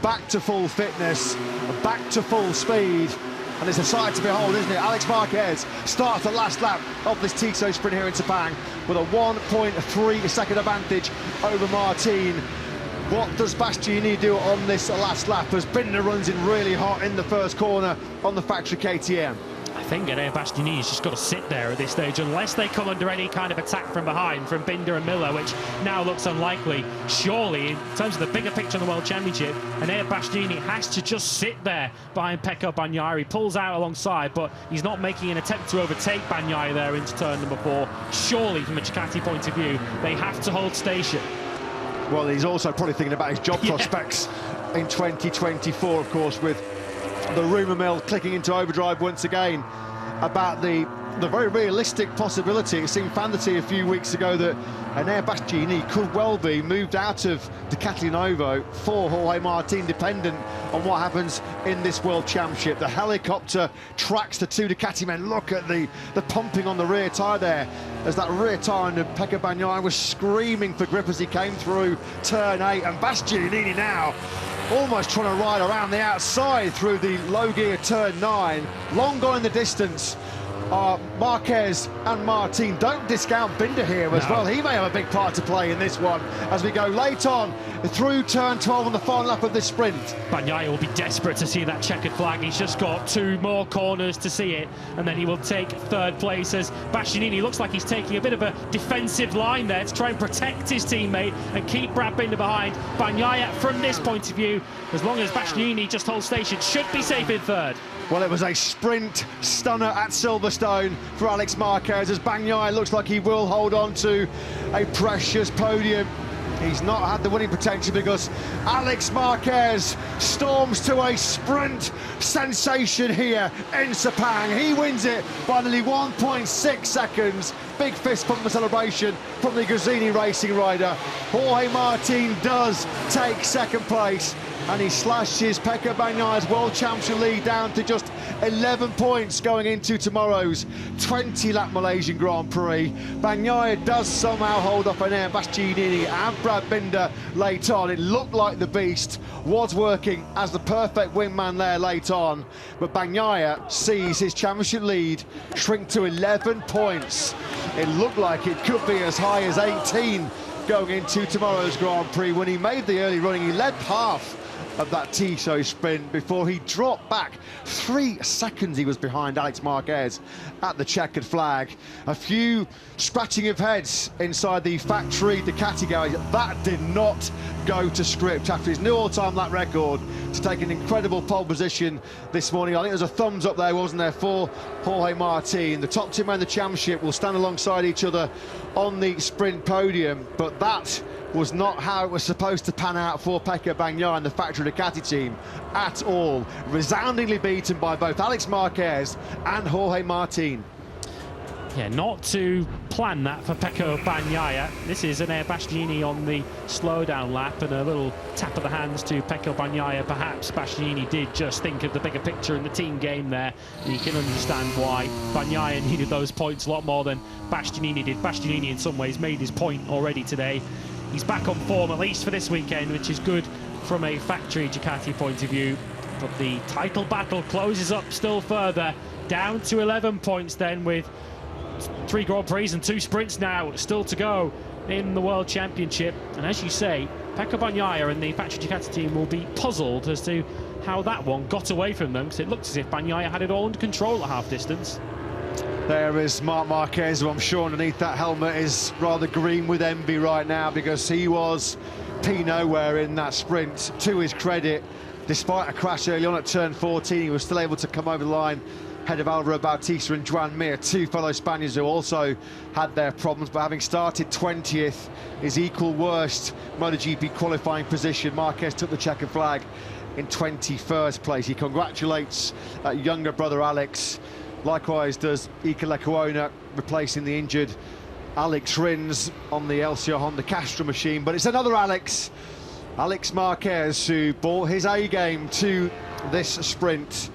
back to full fitness, back to full speed. And it's a sight to behold, isn't it? Alex Marquez starts the last lap of this Tissot sprint here in Sepang with a 1.3 second advantage over Martin. What does Bastianini do on this last lap as Binder runs in really hot in the first corner on the factory KTM? I think Bastianini's just got to sit there at this stage unless they come under any kind of attack from behind from Binder and Miller, which now looks unlikely. Surely, in terms of the bigger picture in the World Championship, Bastianini has to just sit there behind Pecco Bagnaia. He pulls out alongside, but he's not making an attempt to overtake Bagnaia there into turn number 4. Surely, from a Ducati point of view, they have to hold station. Well, he's also probably thinking about his job prospects in 2024, of course, with the rumour mill clicking into overdrive once again about the very realistic possibility. It seemed fantasy a few weeks ago that Enea Bastianini could well be moved out of Ducati Novo for Jorge Martin, dependent on what happens in this World Championship. The helicopter tracks the two Ducati men. Look at the pumping on the rear tyre there, as that rear tyre under Pecco Bagnaia was screaming for grip as he came through turn 8, and Bastianini now almost trying to ride around the outside through the low gear turn 9. Long gone in the distance are Marquez and Martin. Don't discount Binder here as well. He may have a big part to play in this one as we go late on through turn 12 on the final lap of this sprint. Bagnaia will be desperate to see that checkered flag. He's just got 2 more corners to see it, and then he will take 3rd place as Bastianini looks like he's taking a bit of a defensive line there to try and protect his teammate and keep Brad Binder behind. Bagnaia, from this point of view, as long as Bastianini just holds station, should be safe in 3rd. Well, it was a sprint stunner at Silverstone for Alex Marquez, as Bagnaia looks like he will hold on to a precious podium. He's not had the winning potential because Alex Marquez storms to a sprint sensation here in Sepang. He wins it by nearly 1.6 seconds. Big fist pump for celebration from the Gresini racing rider. Jorge Martin does take 2nd place, and he slashes Pecco Bagnaia's World Championship lead down to just 11 points going into tomorrow's 20-lap Malaysian Grand Prix. Bagnaia does somehow hold off Enea Bastianini and Brad Binder late on. It looked like the beast was working as the perfect wingman there late on, but Bagnaia sees his championship lead shrink to 11 points. It looked like it could be as high as 18 going into tomorrow's Grand Prix. When he made the early running, he led half of that Tissot sprint before he dropped back 3 seconds. He was behind Alex Marquez at the checkered flag. A few scratching of heads inside the factory Ducati garage. That did not go to script after his new all-time lap record to take an incredible pole position this morning. I think there's a thumbs up there, wasn't there, for Jorge Martin. The top 2 men in the championship will stand alongside each other on the sprint podium, but that was not how it was supposed to pan out for Pecco Bagnaia and the factory Ducati team at all. Resoundingly beaten by both Alex Marquez and Jorge Martin. Yeah, not to plan that for Pecco Bagnaia. This is Enea Bastianini on the slowdown lap, and a little tap of the hands to Pecco Bagnaia. Perhaps Bastianini did just think of the bigger picture in the team game there. You can understand why Bagnaia needed those points a lot more than Bastianini did. Bastianini in some ways made his point already today. He's back on form, at least for this weekend, which is good from a factory Ducati point of view. But the title battle closes up still further, down to 11 points then, with 3 Grand Prix and 2 sprints now still to go in the World Championship. And as you say, Pecco Bagnaia and the factory Ducati team will be puzzled as to how that one got away from them, because it looked as if Bagnaia had it all under control at half distance. There is Marc Marquez, who I'm sure underneath that helmet is rather green with envy right now, because he was P-nowhere in that sprint. To his credit, despite a crash early on at turn 14, he was still able to come over the line ahead of Alvaro Bautista and Joan Mir, 2 fellow Spaniards who also had their problems, but having started 20th, his equal worst MotoGP qualifying position. Marquez took the checkered flag in 21st place. He congratulates younger brother Alex. Likewise does Iker Lecuona, replacing the injured Alex Rins on the LCR Honda Castro machine. But it's another Alex Marquez, who brought his A game to this sprint.